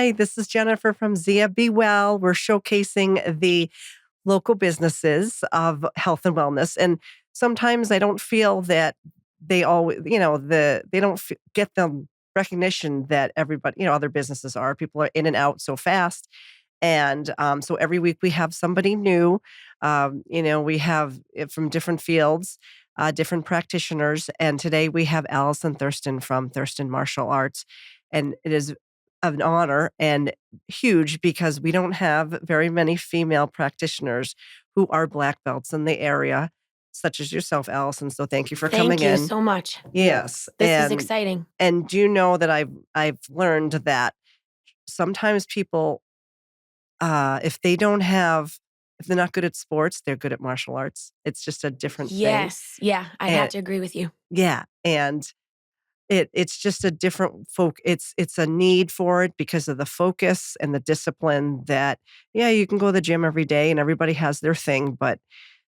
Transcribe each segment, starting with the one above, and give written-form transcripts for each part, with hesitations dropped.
Hi, this is Jennifer from ZIA. Be Well. We're showcasing the local businesses of health and wellness. And sometimes I don't feel that they always, they don't get the recognition that everybody, other businesses are. People are in and out so fast. And so every week we have somebody new. We have it from different fields, different practitioners. And today we have Alison Thurston from Thurston Martial Arts. And it is an honor and huge because we don't have very many female practitioners who are black belts in the area, such as yourself, Alison. So thank you for coming Thank you in. so much. Yes. This is exciting. And do you know that I've learned that sometimes people, if they're not good at sports, they're good at martial arts. It's just a different thing. Yes. Yeah, I have to agree with you. Yeah. And it's just a different it's a need for it because of the focus and the discipline that, yeah, you can go to the gym every day and everybody has their thing, but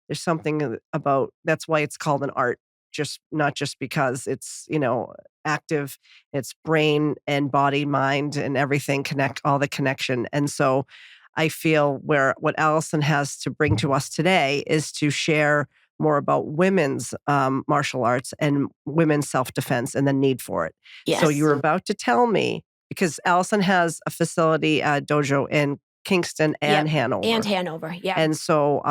there's something about that's why it's called an art, just not just because it's, active, it's brain and body, mind, and everything all the connection. And so I feel what Alison has to bring to us today is to share more about women's martial arts and women's self-defense and the need for it. Yes. So you were about to tell me, because Alison has a facility, dojo in Kingston and Hanover. And Hanover, yeah. And so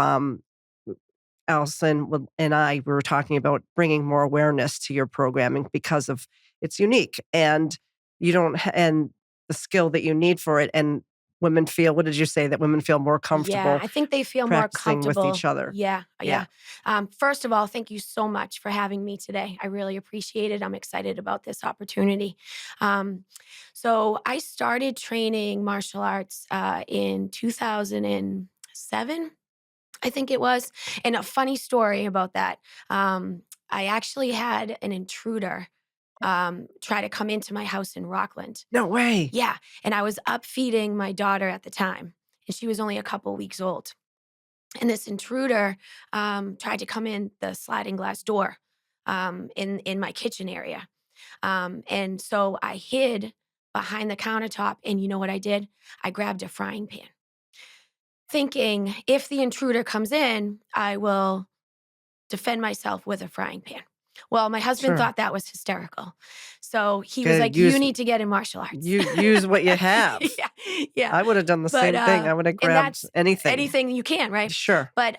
Alison and I were talking about bringing more awareness to your programming because of it's unique and and the skill that you need for it. And women feel, what did you say, that women feel more comfortable? Yeah, I think they feel more comfortable with each other. Yeah. First of all, thank you so much for having me today. I really appreciate it. I'm excited about this opportunity. So I started training martial arts in 2007. I think it was. And a funny story about that. I actually had an intruder try to come into my house in Rockland. No way. Yeah. And I was up feeding my daughter at the time, and she was only a couple weeks old. And this intruder tried to come in the sliding glass door in my kitchen area. And so I hid behind the countertop, and you know what I did? I grabbed a frying pan, thinking if the intruder comes in, I will defend myself with a frying pan. Well, my husband thought that was hysterical. So he was like, you need to get in martial arts. You use what you have. Yeah. I would have done the same thing. I would have grabbed anything. Anything you can, right? Sure. But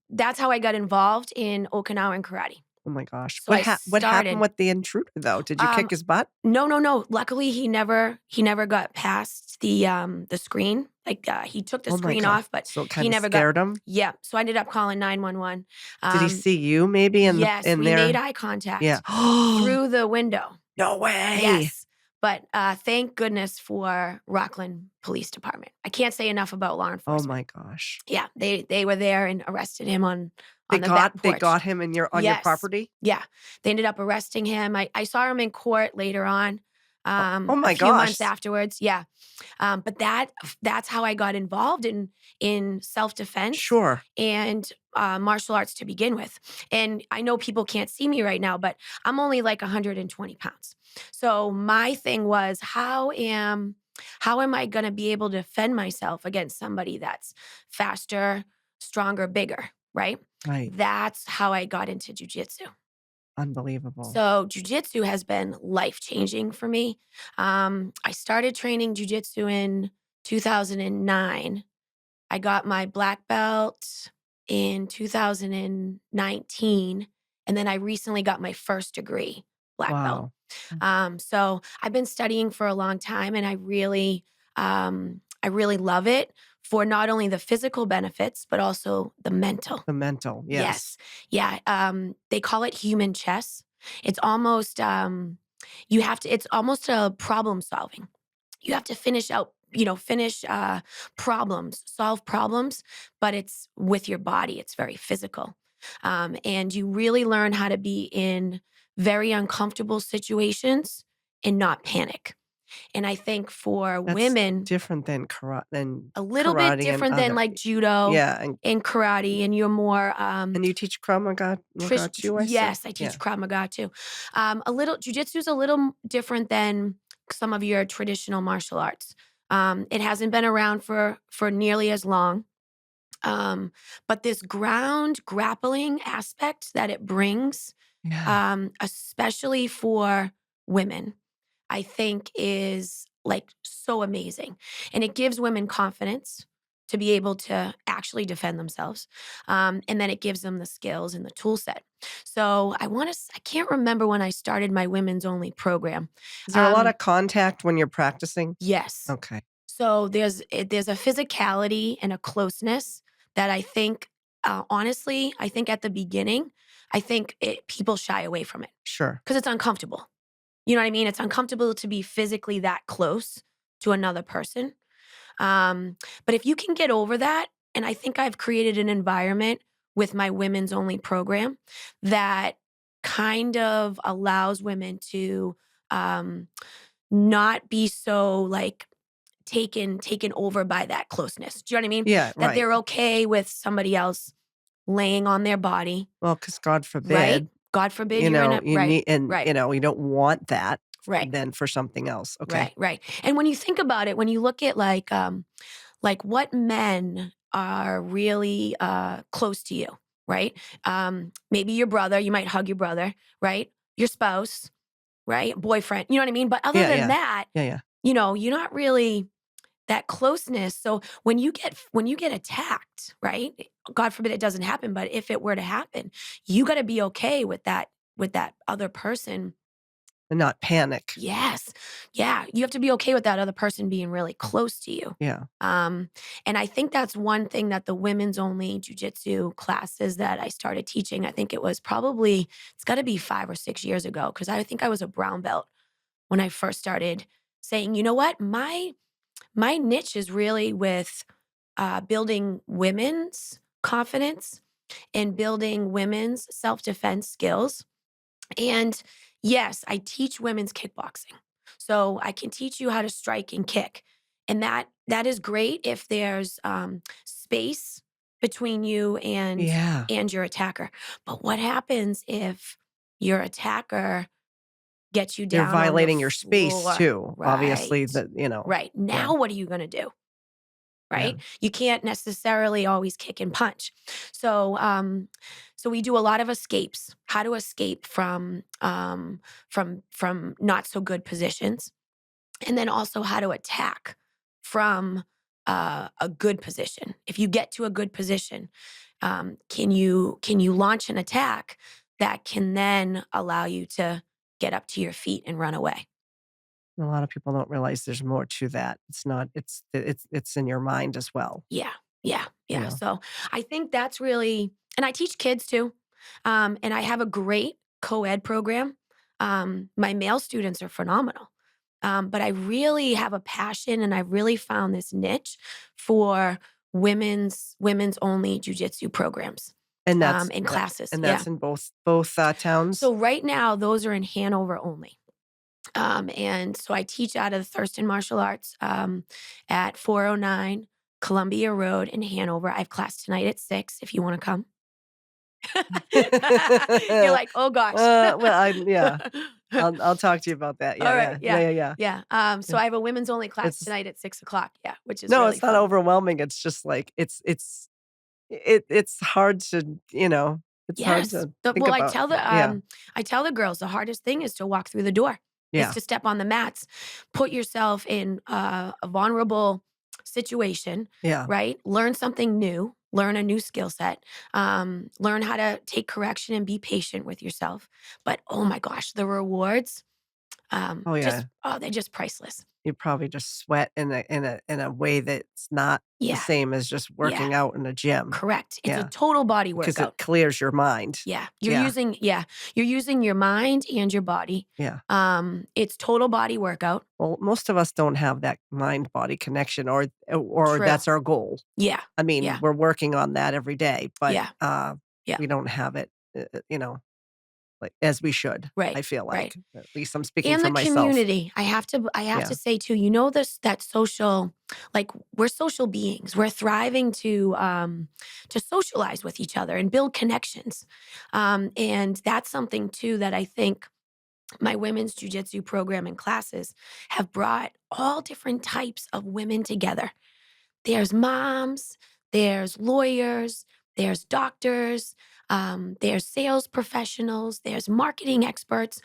that's how I got involved in Okinawan karate. Oh my gosh. So What happened with the intruder though? Did you kick his butt? No. Luckily he never got past the screen. Like he took the screen off, but so it he never scared him. Yeah. So I ended up calling 911. Did he see you maybe yes, we made eye contact through the window. No way. Yes. But thank goodness for Rockland Police Department. I can't say enough about law enforcement. Oh my gosh. Yeah, they were there and arrested him on the back porch. They got him on your property? Yeah. They ended up arresting him. I saw him in court later on. Oh my a few months afterwards. Yeah. But that's how I got involved in self-defense. Sure. And martial arts to begin with. And I know people can't see me right now, but I'm only like 120 pounds. So my thing was, how am I going to be able to defend myself against somebody that's faster, stronger, bigger, right? Right. That's how I got into jiu-jitsu. Unbelievable. So jiu-jitsu has been life-changing for me. I started training jiu-jitsu in 2009. I got my black belt in 2019. And then I recently got my first degree black belt. So I've been studying for a long time, and I really love it for not only the physical benefits, but also the mental. The mental, yes. Yeah. They call it human chess. It's almost, it's almost a problem solving. You have to finish problems, solve problems, but it's with your body. It's very physical. And you really learn how to be in very uncomfortable situations and not panic. And I think for women, different than karate, a little bit different than like judo, and karate, and you're more. And you teach Krav Maga too? Yes, I teach Krav Maga too. Jiu-jitsu is a little different than some of your traditional martial arts. It hasn't been around for nearly as long. Um, but this ground grappling aspect that it brings, Yeah. especially for women, I think is like so amazing. And it gives women confidence to be able to actually defend themselves. And then it gives them the skills and the tool set. So I can't remember when I started my women's only program. Is there a lot Um, of contact when you're practicing? yes. Okay. So there's a physicality and a closeness that I think, honestly, I think at the beginning, I think people shy away from it Sure. because it's uncomfortable. You know what I mean? It's uncomfortable to be physically that close to another person. But if you can get over that, and I think I've created an environment with my women's only program that kind of allows women to um, not be so like taken over by that closeness. Do you know what I mean? Yeah, That right. they're okay with somebody else laying on their body, Well, because God right? forbid, God forbid you're in a you right, need and, right, you don't want that right, then for something else. Okay. right, right. And when you think about it, when you look at like what men are really close to you, right? Maybe your brother, you might hug your brother, right? Your spouse, right? Boyfriend, you know what I mean? But other Yeah, than yeah. that, Yeah, yeah. you're not really that closeness. So when you get attacked, right? God forbid it doesn't happen, but if it were to happen, you got to be okay with that other person. And not panic. Yes. Yeah, you have to be okay with that other person being really close to you. Yeah. Um, and I think that's one thing that the women's only jujitsu classes that I started teaching, I think it was probably, it's got to be 5 or 6 years ago, because I think I was a brown belt when I first started saying, you know what, my niche is really with building women's confidence and building women's self defense skills. And yes, I teach women's kickboxing. So I can teach you how to strike and kick. And that is great if there's space between you Yeah. and your attacker. But what happens if your attacker gets you You're down on the violating your space floor? too. Right. Obviously, Right. yeah, Now what are you going to do? yeah. Right? You can't necessarily always kick and punch. So, so we do a lot of escapes. How to escape from not so good positions, and then also how to attack from a good position. If you get to a good position, can you launch an attack that can then allow you to get up to your feet and run away? A lot of people don't realize there's more to that. It's not it's in your mind as well, Yeah, yeah, you yeah. know? So I think that's really, and I teach kids too. And I have a great co ed program. My male students are phenomenal. But I really have a passion and I've really found this niche for women's only jujitsu programs And that's and classes. and Yeah. that's in both towns? So right now, those are in Hanover only. And so I teach out of the Thurston Martial Arts at 409 Columbia Road in Hanover. I have class tonight at 6 if you want to come. You're like, oh gosh. Well, yeah. I'll talk to you about that. Yeah, All yeah. right. Yeah, Yeah. yeah, yeah. Yeah. So Yeah. I have a women's only class It's tonight at 6 o'clock. Yeah. Which is no, really it's not fun. overwhelming. It's just like it's hard to, it's hard Yes. to think Well, about. Yeah. I tell the girls the hardest thing is to walk through the door. Is Yeah. to step on the mats, put yourself in a vulnerable situation, Yeah. right? Learn something new, learn a new skill set, learn how to take correction and be patient with yourself. But oh my gosh, the rewards, Oh, yeah. they're just priceless. You probably just sweat in a way that's not the Yeah, same as just yeah, working out in a gym. correct. It's a Yeah, total body because it workout. clears your mind. Yeah, Yeah, you're using your mind and your body. yeah. It's total body workout. Well, most of us don't have that mind-body connection or True. that's our goal. Yeah, I mean, yeah, we're working on that every day, but, yeah, yeah. we don't have it, like, as we should, Right, I feel right. like. At least I'm speaking And for the myself. community. I have to Yeah. say too, this that social, like we're social beings. We're thriving to socialize with each other and build connections. And that's something too that I think my women's jujitsu program and classes have brought all different types of women together. There's moms, there's lawyers, there's doctors, there's sales professionals, there's marketing experts,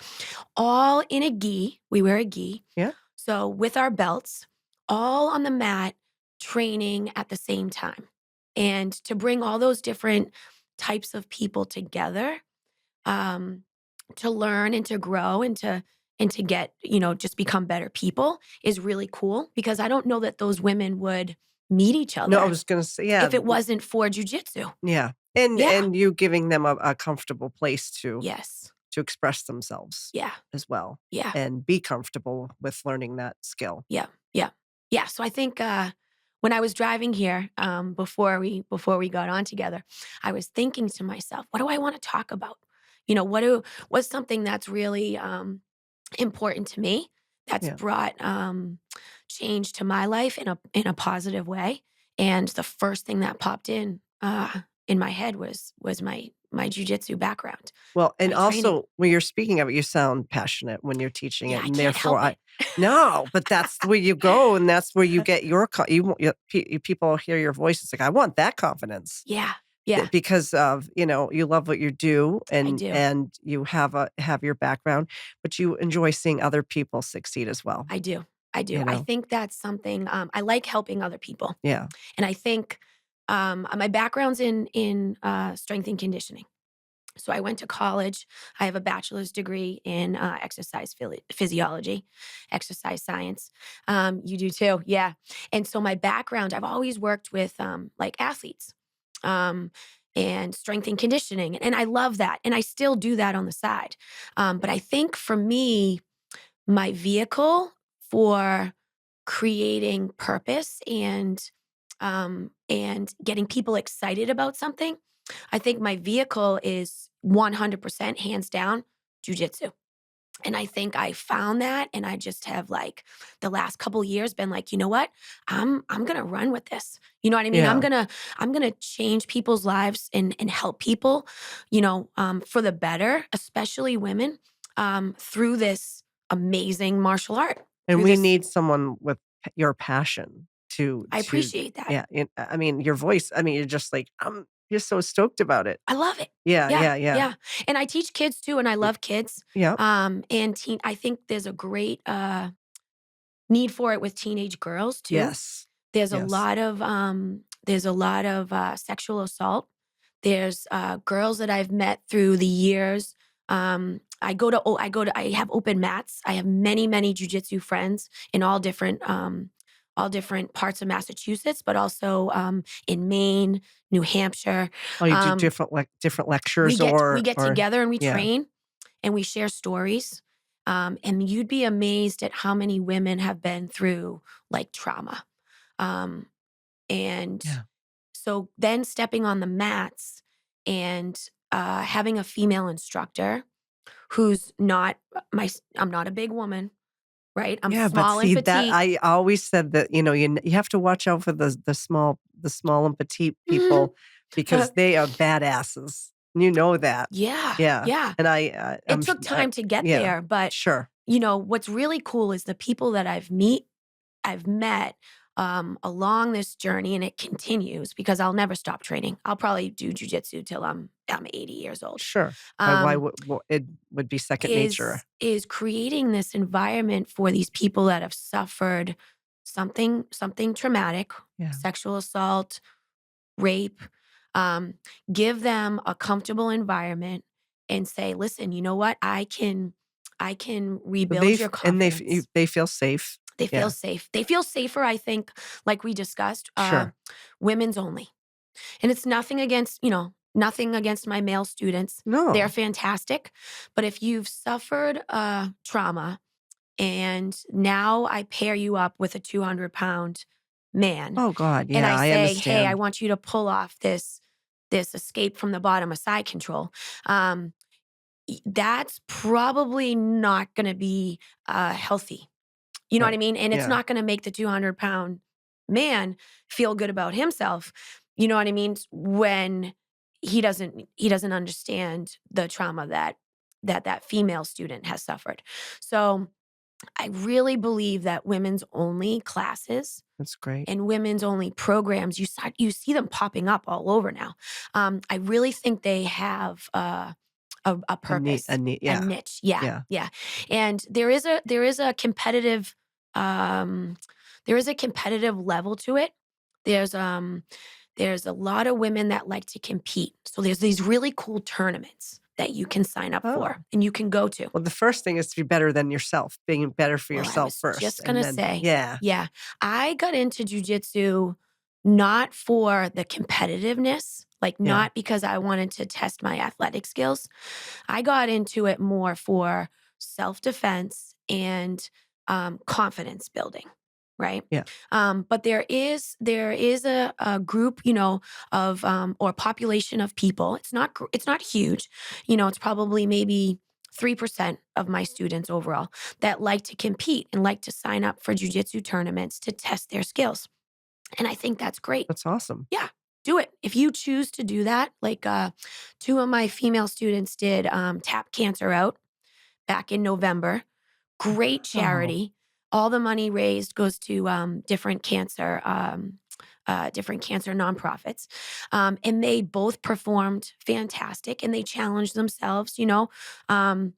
all in a gi. We wear a gi. Yeah. So with our belts, all on the mat, training at the same time. And to bring all those different types of people together, um, to learn and to grow and to get, just become better people is really cool because I don't know that those women would meet each No, I other was gonna say, yeah, if it wasn't for jujitsu. yeah, and Yeah. you giving them a comfortable place Yes. to express themselves Yeah. as well, Yeah. and be comfortable with learning that skill. Yeah. Yeah. Yeah. So I think when I was driving here before we got on together, I was thinking to myself, what do I want to talk about? What's something that's really important to me that's Yeah. brought change to my life in a positive way. And the first thing that popped in my head was my jujitsu background, Well, and my training. also when you're speaking of it, you sound passionate when you're teaching Yeah, it, I and can't therefore help I it. no, but that's the way you go, and that's where you get your you want people hear your voice, it's like, "I want that confidence." Yeah, yeah, Because of, you love what you do I do. and you have your background, but you enjoy seeing other people succeed as well, I do. I do. you I know? think that's something I like helping other people, Yeah. and I think my background's in strength and conditioning. So I went to college. I have a bachelor's degree in exercise physiology, exercise science. You do too, yeah. And so my background, I've always worked with like athletes um, and strength and conditioning, and I love that, and I still do that on the side. But I think for me, my vehicle for creating purpose and getting people excited about something, I think my vehicle is 100% hands down jujitsu. And I think I found that, and I just have like the last couple years been like, you know what? I'm gonna run with this. You know what I mean? I'm Yeah. gonna I'm gonna change people's lives and help people, for the better, especially women, through this amazing martial art. And Through we this, need someone with your passion I to appreciate that. yeah, I mean, your voice, I mean, you're just like, I'm just so stoked about it. I love it. Yeah, Yeah, yeah, yeah. yeah. And I teach kids too, and I Y love kids. Yep. And I think there's a great need for it with teenage girls too. Yes. There's a Yes. lot of sexual assault. There's girls that I've met through the years. I have open mats. I have many jujitsu friends in all different parts of Massachusetts, but also in Maine, New Hampshire. Oh, you do Um, different we lectures get or together and we yeah. train and we share stories. And you'd be amazed at how many women have been through like trauma. Um, and Yeah. so then stepping on the mats and having a female instructor who's not I'm not a big woman, right? I'm Yeah, but small and see that petite. I always said that, you have to watch out for the small and petite Mhm. people because they are badasses. You know that. Yeah, Yeah. yeah. And It took time to get yeah, there, but sure. what's really cool is the people that I've met along this journey, and it continues because I'll never stop training. I'll probably do jujitsu till I'm 80 years old. Sure. Why Um, would it would be second nature. is creating this environment for these people that have suffered something traumatic, Yeah. sexual assault, rape. Um, Give them a comfortable environment and say, listen, you know what? I can But rebuild your confidence. they feel safe. They feel Yeah. safe. They feel safer, I think, like we discussed, Sure. women's only. And it's nothing against my male students. They're No. fantastic. But if you've suffered trauma and now I pair you up with a 200-pound man Oh god, and yeah, I I say, hey, I understand. want you to pull off this escape from the bottom of side control. Um, that's probably not going to be healthy. You know what I Right. mean? And it's Yeah. not gonna make the 200-pound man feel good about himself, you know what I mean, when he doesn't understand the trauma that female student has suffered. So I really believe that women's only classes That's great. and women's only programs, you see them popping up all over now. I really think they have a purpose, A neat, a yeah, niche. Yeah, yeah. yeah. And there is a competitive um, there is a competitive level to it. There's um there's a lot of women that like to compete. So there's these really cool tournaments that you can sign up for Oh, and you can go to. well, the first thing is to be better than yourself, being better for Well, I yourself was first, just and gonna then say, yeah, yeah, I got into jujitsu not for the competitiveness, like yeah, not because I wanted to test my athletic skills. I got into it more for self defense and confidence building. Right. yeah, But there is a group, of or population of people. It's not huge. It's probably maybe 3% of my students overall that like to compete and like to sign up for jujitsu tournaments to test their skills. And I think that's great. that's awesome. Yeah, do it. If you choose to do that, like two of my female students did Tap Cancer Out back in November. Great Oh, charity. All the money raised goes to different cancer nonprofits. And they both performed fantastic and they challenged themselves, um,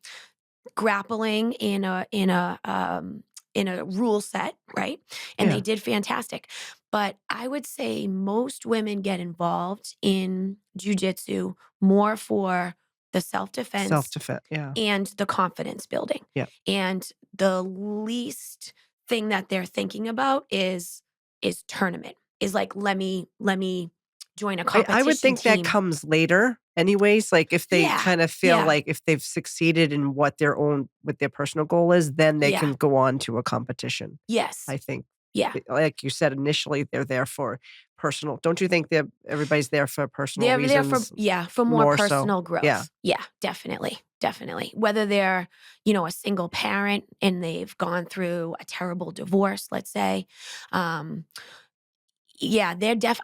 grappling in a rule set, right? And they yeah, did fantastic. But I would say most women get involved in jujitsu more for the self-defense self-defense, yeah, and the confidence building. yeah. And the least thing that they're thinking about is tournament. Is like let me join a I would competition think that team. comes later anyways, like, if they Yeah. kind of feel Yeah. like if they've succeeded in what their personal goal is, then they Yeah. can go on to a competition, Yes. I think. Yeah. Like you said, initially, they're there for personal don't you think that everybody's there for personal They're there for reasons yeah, for more more so? personal Yeah, growth. Yeah, definitely, definitely. Whether they're a single parent and they've gone through a terrible divorce, let's say, um, yeah,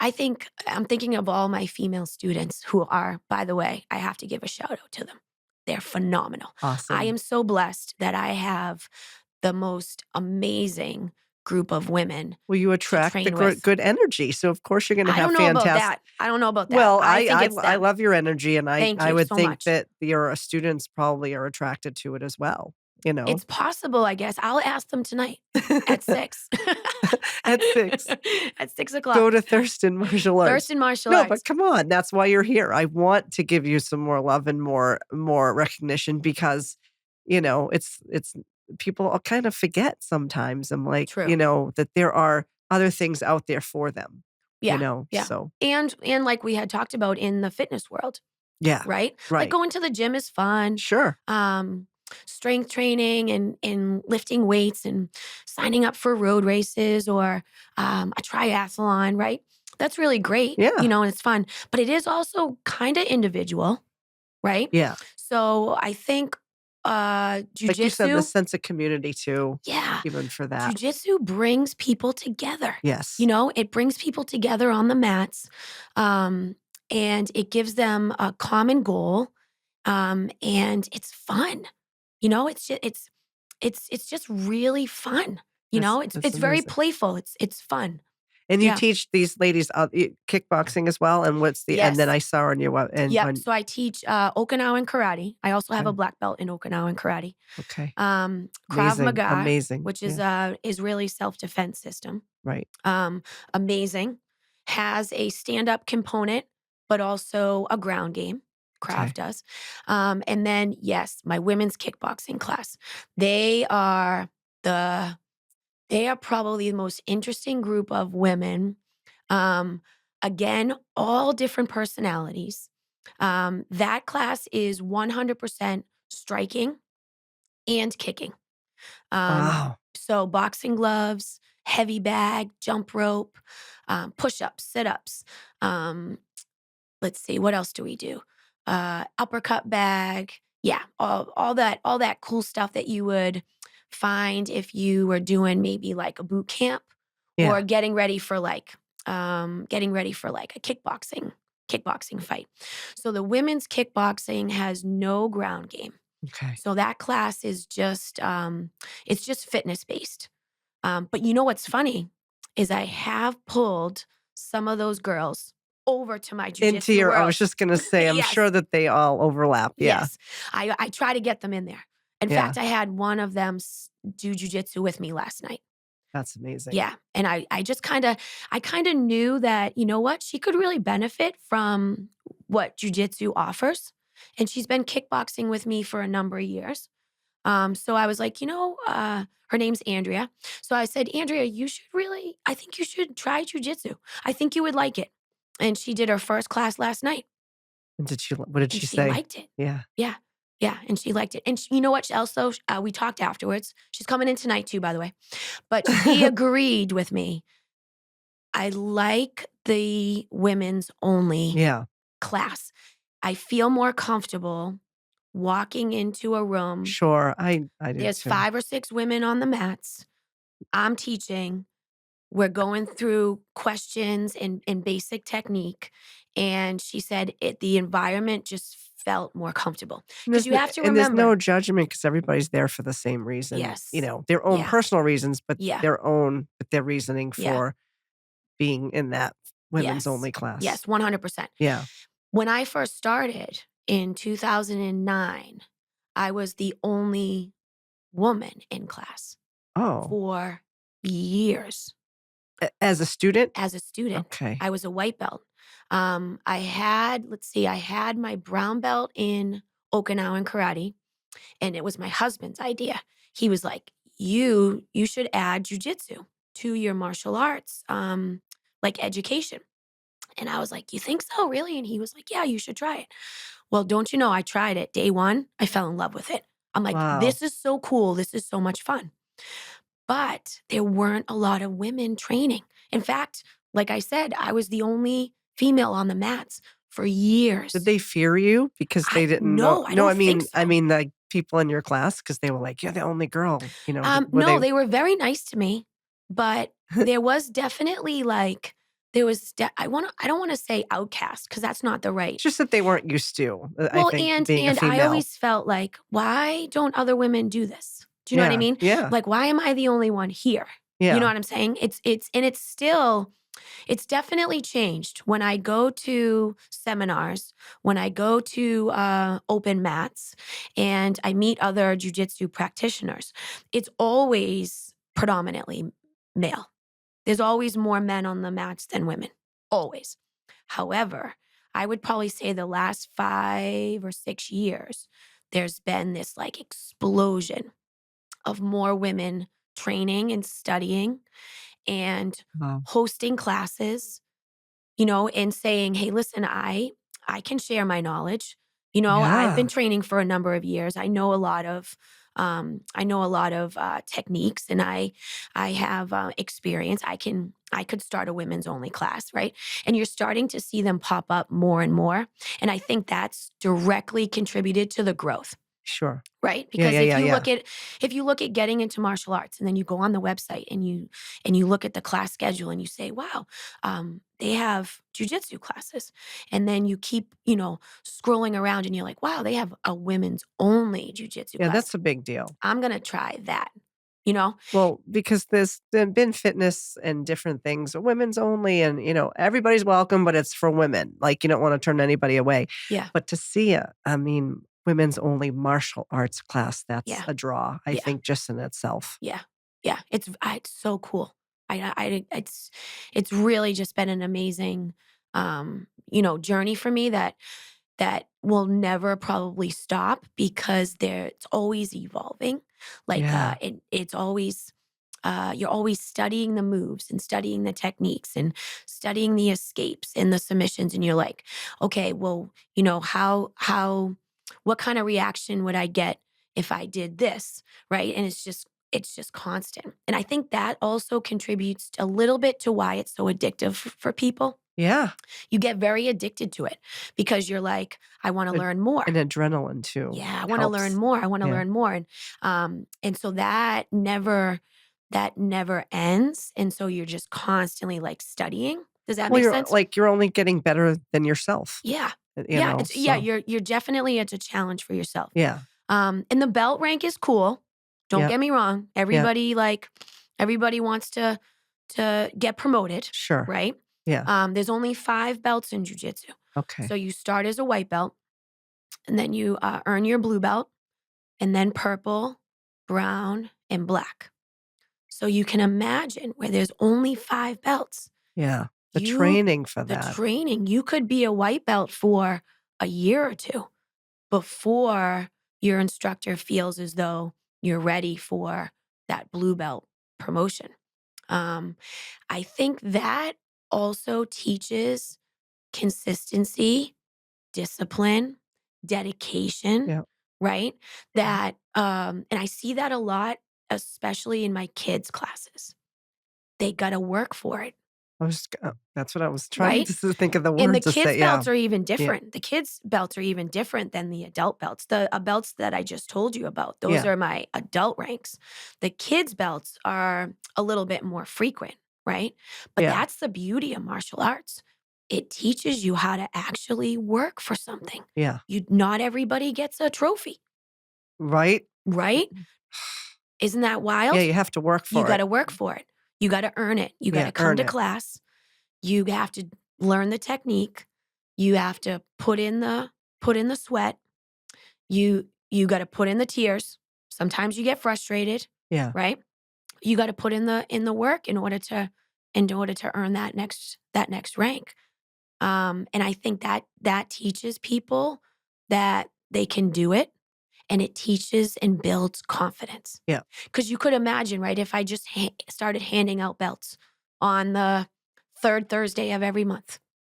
I think I'm thinking of all my female students who are, by the way, I have to give a shout out to them. They're phenomenal. I awesome. am so blessed that I have the most amazing group of women Well, you to attract the train with. good energy, so of course you're gonna I have don't know about fantastic. that. I don't know about that. Well, I think it's I them. love your energy, and Thank I you would so think much. that your students probably are attracted to it as well, you know? It's possible, I guess. I'll ask them tonight at 6. At 6. At Go 6 o'clock. to Thurston Martial Arts. Thurston Martial No, but Arts. come on, that's why you're here. I want to give you some more love and more recognition because, it's people all kind of forget sometimes. I'm like, True. that there are other things out there for them, Yeah, yeah. so And like we had talked about in the fitness world, yeah, right? Like right. going to the gym is fun. Sure. Um, Strength training and lifting weights and signing up for road races or a triathlon, right? That's really great, Yeah. and it's fun. But it is also kind of individual, right? Yeah. So I think Like you said, the jujitsu, sense of community too, yeah, even for that. jujitsu brings people together. Yes. It brings people together on the mats, um, and it gives them a common goal, and it's fun. It's just really fun. It's That's it's very amazing. playful. It's fun. And you Yeah. teach these ladies, kickboxing as well, and then Yes. I saw on your web and Yep. on So I teach Okinawan karate. I also have a okay, black belt in Okinawan karate. okay. Krav Amazing, Maga, amazing. which is Yeah, a Israeli self defense system. right. um, Amazing. Has a stand up component, but also a ground game. Krav Okay. does. And then, yes, my women's kickboxing class. They are the they are probably the most interesting group of women. Um, Again, all different personalities. That class is 100% striking and kicking. Um, Wow. so boxing gloves, heavy bag, jump rope, push-ups, sit-ups. Um, let's see, what else do we do? Uppercut bag. Yeah, all that cool stuff that you would find if you were doing maybe like a boot camp or Yeah. getting ready for like a kickboxing fight. So the women's kickboxing has no ground game. Okay. So that class is just it's just fitness based. But you know what's funny is I have pulled some of those girls over to my Into jujitsu your I was world. just gonna say, I'm Yes, sure that they all overlap. Yeah. yes. I try to get them in there. In Yeah. fact, I had one of them do jujitsu with me last night. That's amazing. Yeah, and I just kinda knew that, you know what, she could really benefit from what jujitsu offers, and she's been kickboxing with me for a number of years. So I was like, her name's Andrea. So I said, Andrea, I think you should try jujitsu. I think you would like it. And she did her first class last night And what did and she she say? liked it. Yeah. Yeah. Yeah. And she liked it. And you know what else, though? We talked afterwards. She's coming in tonight, too, by the way. But she agreed with me. I like the women's only Yeah. class. I feel more comfortable walking into a room. Sure. I do There's too. 5 or 6 women on the mats. I'm teaching. We're going through questions and basic technique. And she said the environment just felt more comfortable. And Because you have to there's no remember. judgment because everybody's there for the same reason, Yes. their own Yeah. personal reasons, but Yeah. their reasoning Yeah. for being in that women's Yes. only class. Yes. 100%. Yeah. When I first started in 2009, I was the only woman in class Oh, for years. as a student? As a student. Okay. I was a white belt. I had my brown belt in Okinawan karate, and it was my husband's idea. He was like, you should add jujitsu to your martial arts, like education. And I was like, you think so, really? And he was like, yeah, you should try it. Well, don't you know, I tried it. Day one, I fell in love with it. I'm like, Wow. this is so cool. This is so much fun. But there weren't a lot of women training. In fact, like I said, I was the only female on the mats for Did years. they fear you because they I didn't know? no, I No, don't think I so. mean, like, people in your class because they were like, "You're the only girl," were No, they they were very nice to me, but there was definitely like I don't want to say outcast because that's not the right. it's just that they weren't used to, I Well, think, and being a and I female. always felt like, why don't other women do this? Do you know what I Yeah, mean? yeah, Like, why am I the only one here? You know yeah. what I'm saying? It's definitely changed when I go to seminars, when I go to open mats, and I meet other jujitsu practitioners. It's always predominantly male. There's always more men on the mats than women, always. However, I would probably say the last 5 or 6 years, there's been this like explosion of more women training and studying and Wow. hosting classes, and saying, "Hey, listen, I can share my knowledge. I've been Yeah, training for a number of years. I know a lot of techniques, and I have experience. I could start a women's only class, right? And you're starting to see them pop up more and more, and I think that's directly contributed to the growth. sure. Right? Yeah, Because yeah, yeah, yeah. if you look at getting into martial arts and then you go on the website and you look at the class schedule and you say, wow, they have jujitsu classes. And then you keep, scrolling around and you're like, wow, they have a women's only jujitsu Yeah, class. that's a big deal. I'm gonna try that, you know? Well, because there's been fitness and different things, women's only, and everybody's welcome, but it's for women. Like you don't want to turn anybody away. Yeah, But to see I mean, women's only martial arts class, that's yeah, a draw, I yeah, think, just in itself. yeah, yeah. It's so cool. It's really just been an amazing journey for me that will never probably stop because it's always evolving. Like Yeah. it's always you're always studying the moves and studying the techniques and studying the escapes and the submissions, and you're like, okay, well, how what kind of reaction would I get if I did this, right? And it's just constant, and I think that also contributes a little bit to why it's so addictive for people. Yeah. You get very addicted to it because you're like, I want to Ad learn more. and adrenaline too Yeah, I want to learn helps. more. I want to Yeah. learn more. And so that never ends. And so you're just constantly like studying. Does that Well, make sense? you're only getting better than yourself, Yeah. Yeah. so You're definitely it's a challenge for yourself. yeah. And the belt rank is cool. Don't Yep. get me wrong. Yep. Everybody wants to get promoted, Sure. right? Yeah. There's only 5 belts in jujitsu. So Okay. you start as a white belt, and then you earn your blue belt, and then purple, brown, and black. So you can imagine where there's only 5 belts. Yeah. The You training for the that. training, you could be a white belt for a year or 2 before your instructor feels as though you're ready for that blue belt promotion. Um, I think that also teaches consistency, discipline, dedication, Yeah. right? And I see that a lot, especially in my kids' classes. They got to work for it, That's what I was trying right? to think of the And the words to kids' say. Yeah. belts are even Yeah. different. The kids' belts are even different than the adult belts. The belts that I just told you about, those Yeah. are my adult ranks. The kids' belts are a little bit more frequent, right? But Yeah. that's the beauty of martial arts. It teaches you how to actually work for something. Yeah. Not everybody gets a trophy, Right? right? Isn't that Yeah, wild? you have to work You for got it. to work for it. You got to earn it. You got Yeah, to come earn to it. class. You have to learn the technique. You have to put in the sweat. You got to put in the tears. Sometimes you get frustrated, Yeah. right? You got to put in the work in order to earn that next rank. And I think that teaches people that they can do it, and it teaches and builds confidence. Yeah. Because you could imagine, right? If I just started handing out belts on the 3rd Thursday of every month,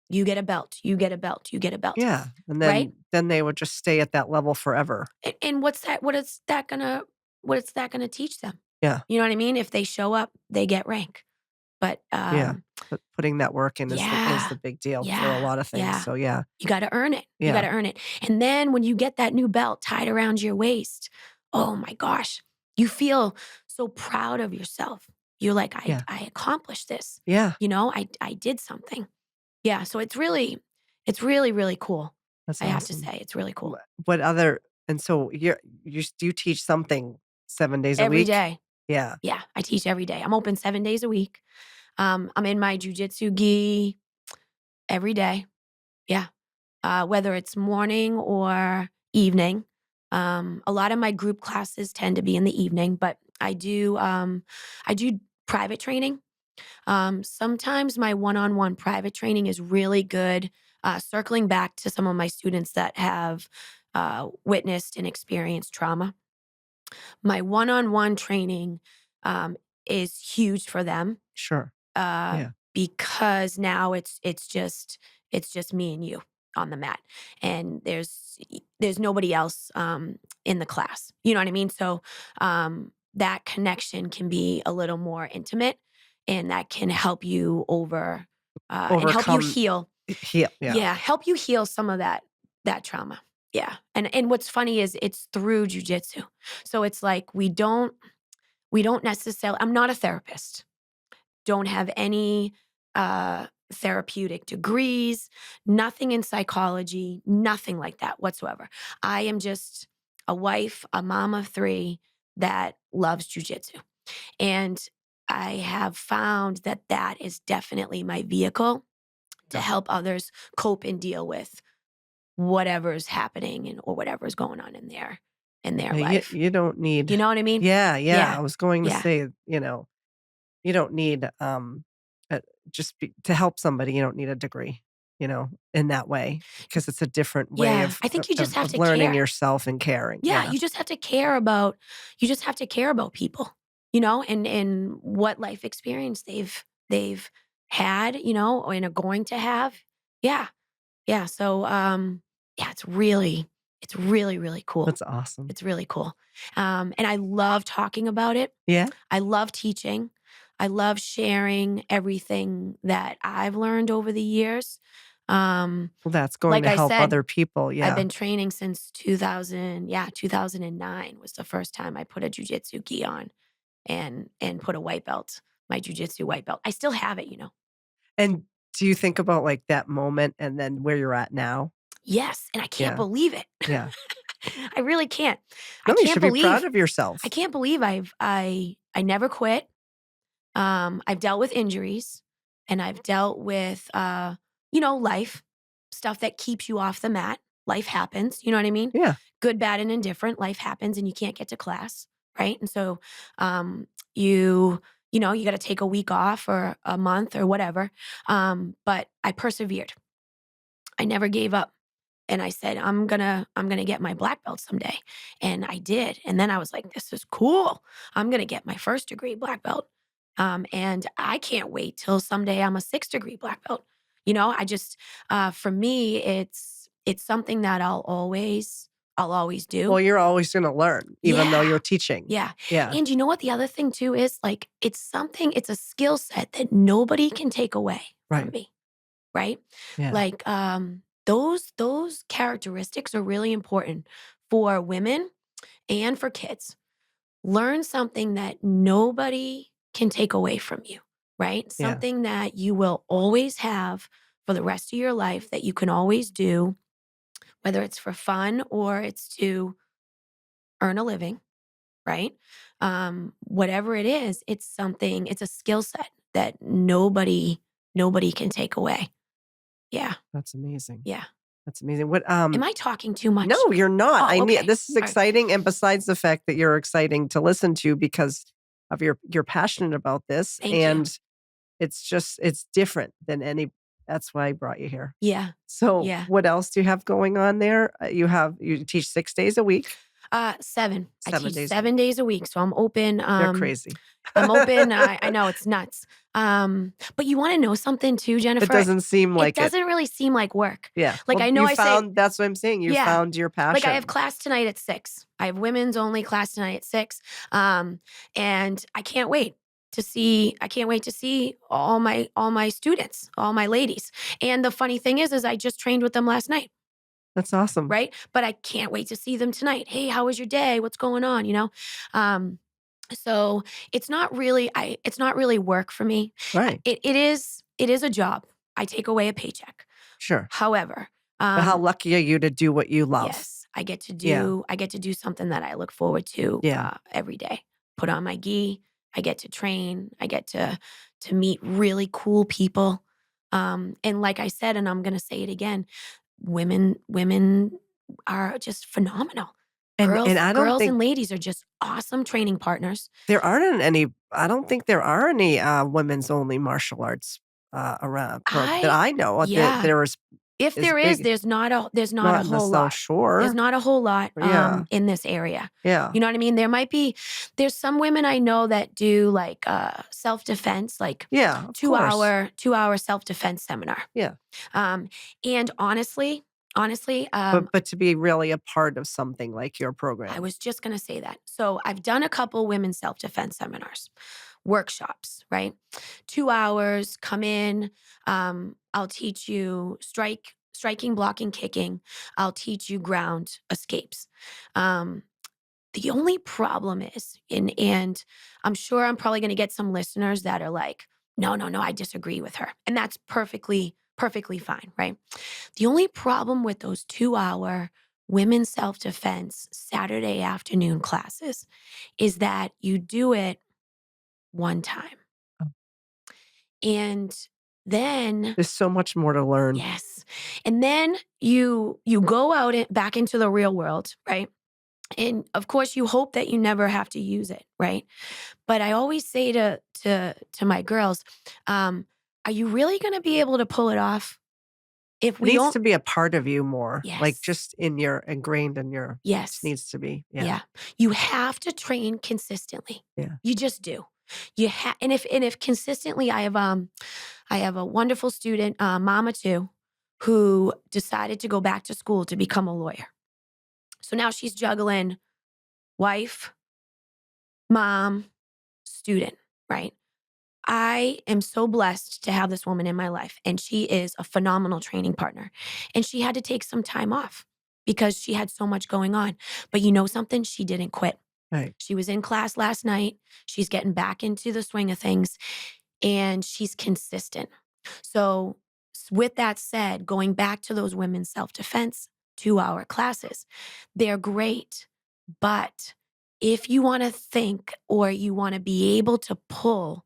you get a belt, you get a belt, you get a belt, Yeah. And right? then they would just stay at that level forever. And what's that? What is that gonna teach them? Yeah. You know what I mean? If they show up, they get rank. But Yeah. But putting that work in is yeah, the big deal for a yeah, lot of things. yeah. So yeah. You got to earn it. You got Yeah. to earn it. And then when you get that new belt tied around your waist, oh my gosh, you feel so proud of yourself. You're like, Yeah. I accomplished this. Yeah. I did something. Yeah. So it's really, really cool. That's I have to awesome. say, it's really cool. What other and so do you teach something 7 days a Every week? day. Yeah. Yeah. I teach every day. I'm open 7 days a week. I'm in my jujitsu gi every day. Yeah. Whether it's morning or evening. A lot of my group classes tend to be in the evening, but I do private training. Sometimes my one-on-one private training is really good. Circling back to some of my students that have witnessed and experienced trauma, my one-on-one training um, is huge for them Sure. uh, Yeah. because now it's just me and you on the mat, and there's nobody else in the class. You know what I mean? So that connection can be a little more intimate, and that can help you and help you Overcome heal. heal. Yeah. Yeah, help you heal some of that trauma. Yeah, and what's funny is it's through jujitsu. So it's like we don't necessarily. I'm not a therapist, don't have any therapeutic degrees, nothing in psychology, nothing like that whatsoever. I am just a wife, a mom of 3 that loves jujitsu. And I have found that that is definitely my vehicle to Yeah. help others cope and deal with whatever's happening or whatever's going on in their Yeah, life. you don't need. You know what I mean? Yeah, yeah. Yeah. I was going to Yeah. say, you don't need uh, to help somebody, you don't need a degree, in that way because it's a different way Yeah. of I think you just have to learning care. yourself and caring. Yeah, Yeah. you just have to care about people, and what life experience they've had, and are going to have. Yeah. Yeah. So yeah, it's really, really cool. That's awesome. It's really cool. And I love talking about it. Yeah. I love teaching. I love sharing everything that I've learned over the years. Um, Well, that's going like to I help said, other people. I've Yeah. been training since 2000. Yeah, 2009 was the first time I put a jujitsu gi on and put a white belt, my jujitsu white belt. I still have it. And do you think about like that moment and then where you're at now? Yes, and I can't Yeah. believe it. Yeah. I really can't. I No, you can't should be proud believe of yourself. I never quit. I've dealt with injuries and I've dealt with life, stuff that keeps you off the mat. Life happens, you know what I mean? Yeah. Good, bad, and indifferent. Life happens and you can't get to class, right? And so you you got to take a week off or a month or whatever. But I persevered. I never gave up. And I said, I'm gonna get my black belt someday. And I did. And then I was like, this is cool. I'm gonna get my first degree black belt. And I can't wait till someday I'm a 6th degree black belt. I just for me, it's something that I'll always do. Well, you're always gonna learn even though Yeah. you're teaching. Yeah. Yeah. And you know what the other thing too is? Like it's a skill set that nobody can take away from Right. me, right? Yeah. Like those characteristics are really important for women and for kids. Learn something that nobody can take away from you, right? Yeah. Something that you will always have for the rest of your life that you can always do, whether it's for fun or it's to earn a living, right? Whatever it is, it's a skill set that nobody can take away. Yeah. That's amazing. Yeah. That's amazing. What Am I talking too much? No, you're not. Oh, I need okay. this is All right. exciting, and besides the fact that you're exciting to listen to because of you're passionate about this, Thank you. and it's different than any that's why I brought you here. Yeah. So, Yeah. what else do you have going on there? You teach 6 days a week, 7. I 7 teach days. 7 days a week, so I'm open. They're crazy. I'm open. I know it's nuts. But you want to know something too, It Jennifer? doesn't seem It like it. doesn't really seem like work. Yeah. Like Well, I know you I say, found that's what I'm saying. You yeah. found your Like I have passion. class tonight at 6. I have women's only class tonight at 6. And I can't wait to see all my students, all my ladies. And the funny thing is I just trained with them last night, That's awesome. right? But I can't wait to see them tonight. Hey, how was your day? What's going on? Um, so it's not really work for me. Right. It is a job. I take away a paycheck. Sure. However, But how lucky are you to do what you love? yes, I get to Yeah. do something that I look forward to Yeah. every day. Put on my gi. I get to train. I get to meet really cool people. And like I said, and I'm gonna say it again, women are just phenomenal. And Girls, I don't girls think and ladies are just awesome training partners. I don't think there are any, women's only martial arts, around that I I know of that Yeah. there If is there is, big there's not a not in the whole South lot. There's Shore. not a whole lot Yeah. in this area. Yeah. You know what I mean? There's some women I know that do like self-defense, like Yeah, of two course. hour 2 hour self-defense seminar. Yeah. Um, and honestly, But to be really a part of something like your I program. was just gonna say that. So I've done a couple women's self-defense seminars, workshops, right? 2 hours, come in. I'll teach you striking, blocking, kicking. I'll teach you ground escapes. Um, the only problem is, and I'm sure I'm probably gonna get some listeners that are like, no, no, no, I disagree with her. And that's perfectly fine, right? The only problem with those 2 hour women's self defense Saturday afternoon classes is that you do it one time. Oh. And then, There's so much more to learn. yes. And then you go out back into the real world, right? And of course you hope that you never have to use it, right? But I always say to my girls, are you really going to be able to pull it off if It we needs don't? to be a part of you more, like, Yes. just ingrained in your just Yes. needs to be. Yeah. Yeah. You have to train consistently. Yeah. You just do. And if consistently I have a wonderful student, mama too, who decided to go back to school to become a lawyer. So now she's juggling wife, mom, student, right? I am so blessed to have this woman in my life, and she is a phenomenal training partner. And she had to take some time off because she had so much going on. But you know something? She didn't quit. Right. She was in class last night. She's getting back into the swing of things, and she's consistent. So, with that said, going back to those women's self defense 2-hour classes. They're great. But if you want to think or you want to be able to pull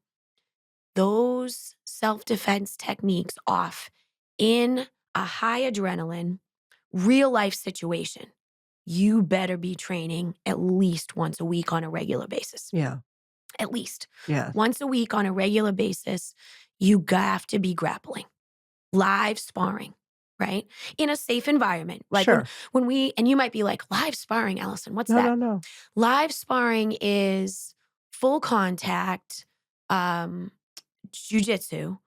those self defense techniques off in a high adrenaline, real life situation, you better be training at least once a week on a regular basis. Yeah. At least Yeah. once a week on a regular basis, you have to be grappling, live sparring, right? In a safe environment. Like Sure. when we, and you might be like, live sparring, Alison, what's No, that? no, no. Live sparring is full contact, um, jujitsu,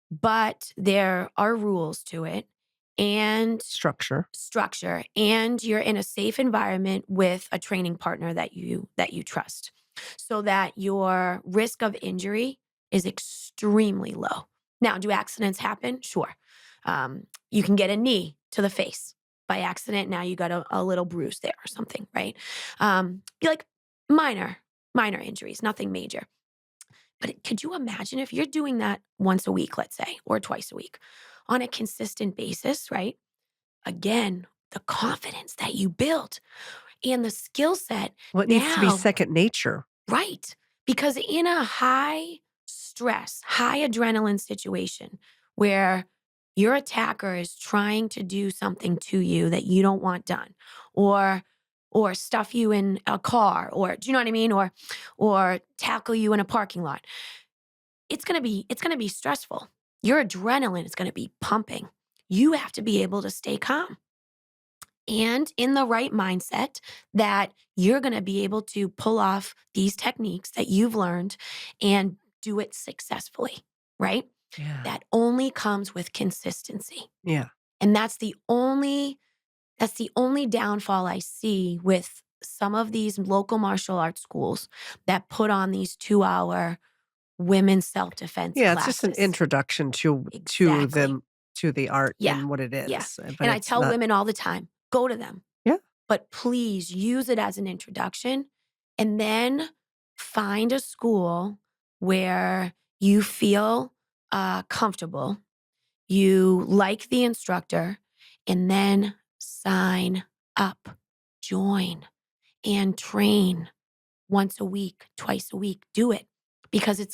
but there are rules to it and Structure. structure, and you're in a safe environment with a training partner that you trust, so that your risk of injury is extremely low. Now, do accidents happen? Sure. You can get a knee to the face by accident. Now you got a little bruise there or something, right? Be like minor injuries, nothing major. But could you imagine if you're doing that once a week, let's say, or twice a week on a consistent basis, right? Again, the confidence that you built and the skill set Well, it needs to be now, second nature. right? Because in a high stress, high adrenaline situation where your attacker is trying to do something to you that you don't want done, or stuff you in a car, or do you know what I mean? Or tackle you in a parking lot. It's gonna be stressful. Your adrenaline is gonna be pumping. You have to be able to stay calm and in the right mindset that you're going to be able to pull off these techniques that you've learned and do it successfully, right? Yeah. That only comes with consistency. Yeah. And that's the only downfall I see with some of these local martial arts schools that put on these 2-hour women's self-defense Yeah. It's just an classes. introduction to Exactly. them, to the art Yeah. and what it Yeah. is. But And I it's tell not. women all the time, go to them. Yeah. But please use it as an introduction and then find a school where you feel comfortable, you like the instructor, and then sign up, join, and train once a week, twice a week. Do it because it's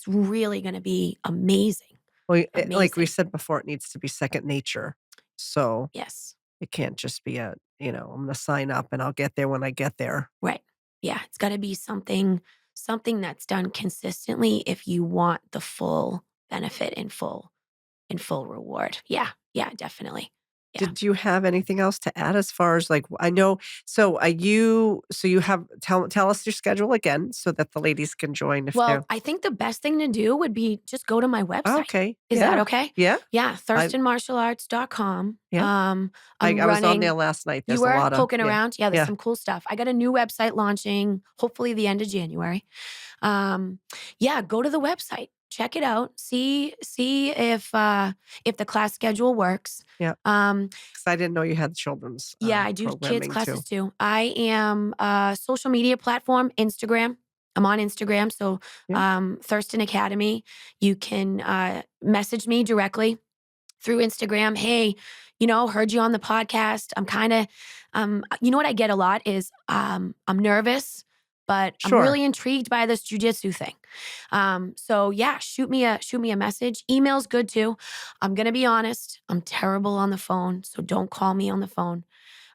really going to be amazing. Well, like we Amazing. said before, it needs to be second nature. So Yes. it can't just be I'm going to sign up and I'll get there when I get there. Right. Yeah, it's gotta be something that's done consistently if you want the full benefit and full reward. Yeah. Yeah, definitely. Yeah. Did you have anything else to add as far as like, I know, so you have, tell us your schedule again so that the ladies can join if they're. Well, I think the best thing to do would be just go to my website. Okay. Is that Yeah. okay? Yeah. Yeah, I, thurstonmartialarts.com. yeah. I'm I was on there running. last night. You There's a were lot of, poking yeah. around? Yeah, there's Yeah. some cool stuff. I got a new website launching hopefully the end of January. Um, yeah, go to the website, check it out, see if the class schedule works. Yeah. Um, 'Cause I didn't know you had children's yeah, I do kids programming too. classes too. I am social media platform, Instagram. I'm on Instagram, so Yeah. Thurston Academy. You can message me directly through Instagram. Hey, heard you on the podcast. I'm kind of, you know what I get a lot is I'm nervous, but I'm Sure. really intrigued by this jujitsu thing. So yeah, shoot me a message. Email's good too. I'm gonna be honest. I'm terrible on the phone, so don't call me on the phone.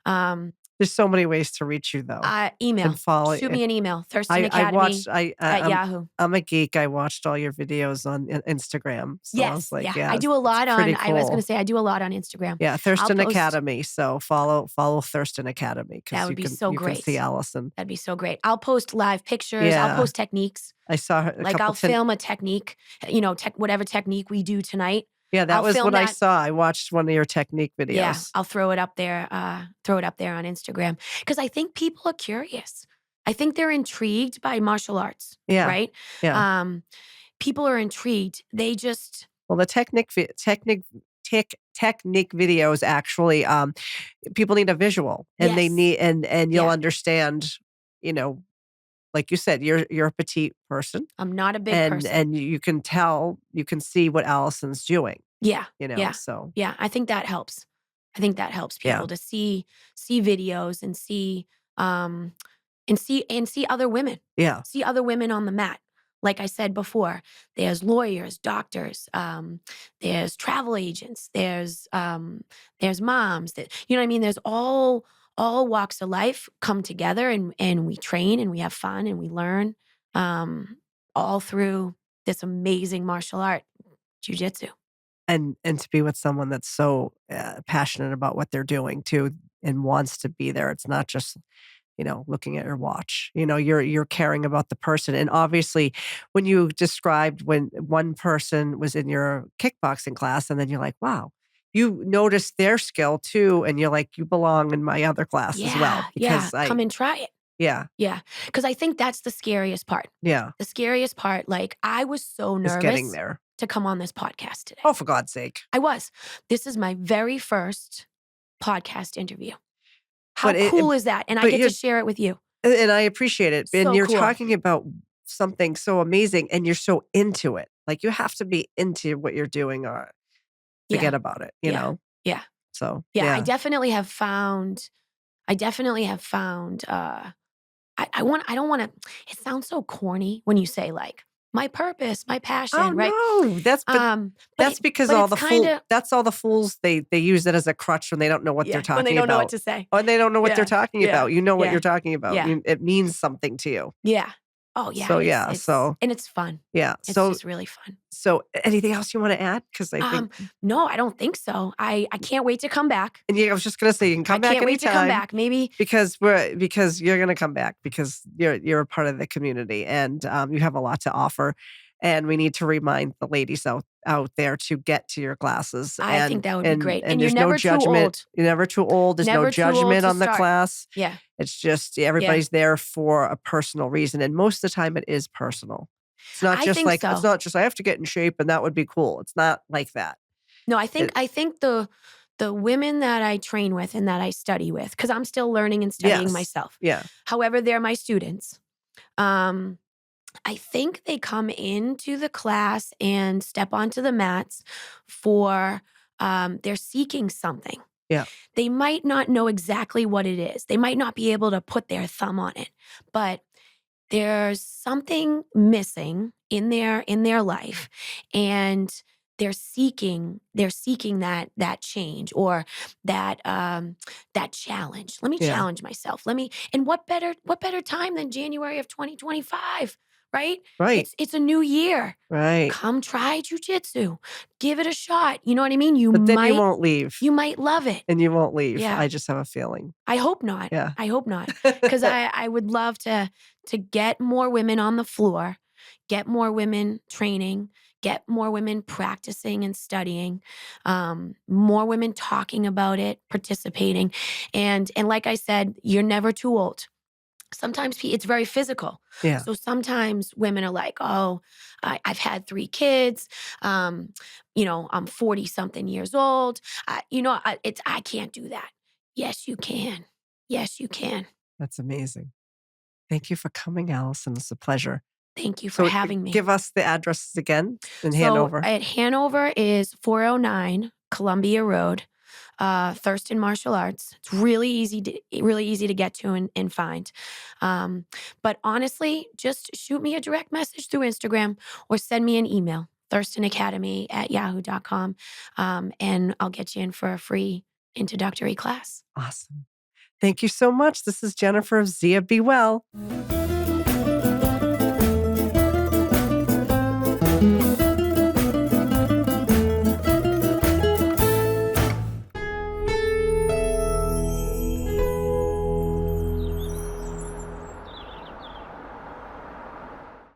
Um, There's so many ways to reach you though and Email. follow. Shoot me an email. Thurston I Academy watched. at Yahoo. I'm a geek. I watched all your videos on Instagram, so I was Yes, like, yeah. yeah, I do a it's lot on. pretty I was gonna cool. say I do a lot on Instagram. Yeah, I'll Thurston post. Academy. So follow Thurston Academy That because would be so you can see great. Allison. That'd be so great. I'll post live pictures. I'll Yeah, post techniques. I saw her a Like couple. I'll film a technique, whatever technique we do tonight. Yeah, that I'll was film what I that. saw. I watched one of your technique Yeah, videos. I'll throw it up there. Throw it up there on Instagram because I think people are curious. I think they're intrigued by martial arts. Yeah, Right? yeah. Um, People are intrigued. They just Well, the technique videos actually, people need a visual, and they yes, need and you'll yeah. understand. You know, like you said, you're a petite person. I'm not a big And person. you can see what Allison's doing, Yeah, yeah, so yeah. I think that helps. I think that helps Yeah. people to see videos um, and see other women, Yeah. see other women on the mat. Like I said before, there's lawyers, doctors, there's travel agents, there's moms. That you know what I mean. There's all walks of life come together, and we train and we have fun and we learn um, all through this amazing martial art, jujitsu. And to be with someone that's so, passionate about what they're doing too and wants to be there. It's not just, looking at your watch. You're caring about the person, and obviously, when you described when one person was in your kickboxing class, and then you're like, "Wow," you noticed their skill too, and you're like, "You belong in my other class as Yeah, well," yeah. because Come and try it. yeah, Yeah, because I think that's the scariest part. yeah, The scariest part, like, I was so is getting nervous there. to come on this podcast today. Oh, for God's sake. I was. This is my very first podcast interview. How But it cool is that? And I but get to you're share it with you. and I appreciate it, and So you're cool. talking about something so amazing, and you're so into it. Like, you have to be into what you're doing or Yeah, forget about it, you yeah, know? yeah, So, yeah. yeah. I definitely have found, I don't wanna it sounds so corny when you say, like, "My purpose, my Oh, passion," right? no, that's because But all it's the fool kinda that's all the fools, they use it as a crutch when they don't know what they're yeah, when they talking don't know what about. to say. Or they don't know what they're Yeah, talking yeah, about. You know what yeah, you're talking about. yeah, It means something to you. yeah. Oh, yeah, So, yeah, so it's fun. yeah. It's So just really fun. so anything else you wanna add? Because I think Um, no, I don't think so. I can't wait to come back. and yeah, I was just gonna say you can I come back can't wait to come anytime. back. Maybe Because you're gonna come back because you're a part of the community and, you have a lot to offer, and we need to remind the ladies out there to get to your classes, I think and that would be and great. and And you're there's no never too judgment. old. You're never too old, there's no Never too old judgment to on the start. class. Yeah, It's just yeah. everybody's there for a personal reason, and most of the time it is personal. I think It's so. not just, "I have to get in shape and that would be cool." It's not like that. No, It I think the women that I train with and that I study with, because I'm still learning and studying Yes. myself. Yeah. However, they're my students. Um, I think they come into the class and step onto the mats for they're seeking something. Yeah. They might not know exactly what it is. They might not be able to put their thumb on it, but there's something missing in their life, and they're seeking that change or that challenge. Let me Yeah. challenge myself. Let me and what better time than January of 2025, right? Right. It's a new year. Right. Come try jujitsu. Give it a shot. You know what I mean? But then you won't leave. You might love it. And you won't leave. Yeah. I just have a feeling. I hope not. Yeah. I hope not. Because I would love to get more women on the floor, get more women training, get more women practicing and studying, more women talking about it, participating. And like I said, you're never too old. Sometimes it's very physical. Yeah. So sometimes women are like, oh, I've had 3 kids. I'm 40 something years old. I can't do that. Yes, you can. Yes, you can. That's amazing. Thank you for coming, Alison. It's a pleasure. Thank you for So, having me. give us the addresses again in So Hanover. at Hanover is 409 Columbia Road, Thurston Martial Arts. It's really easy to get to and find. But honestly, just shoot me a direct message through Instagram or send me an email, thurstonacademy@yahoo.com, and I'll get you in for a free introductory class. Awesome. Thank you so much. This is Jennifer of ZIA Be Well.